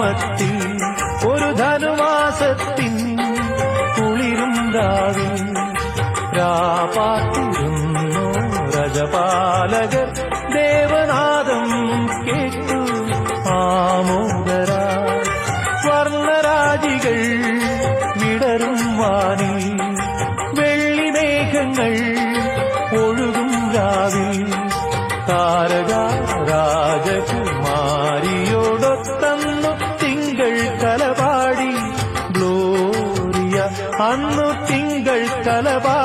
ഗ്രാമത്തിൽ ഒരു ധനുമാസത്തിൻ കുളിരും രാവിൽ രാപാത്തിരുന്നു രജപാലകർ ദേവനാദം കേട്ടു ആമോദരാ സ്വർണരാജികൾ വിടരും വാനിൽ വെള്ളിമേഘങ്ങൾ ഒഴുകും രാവിൽ താരക രാജകുമാരിയോടൊത്തന്നു തിങ്കൾ കലപാടി ഗ്ലോറിയ അന്നു തിങ്കൾ കലപാടി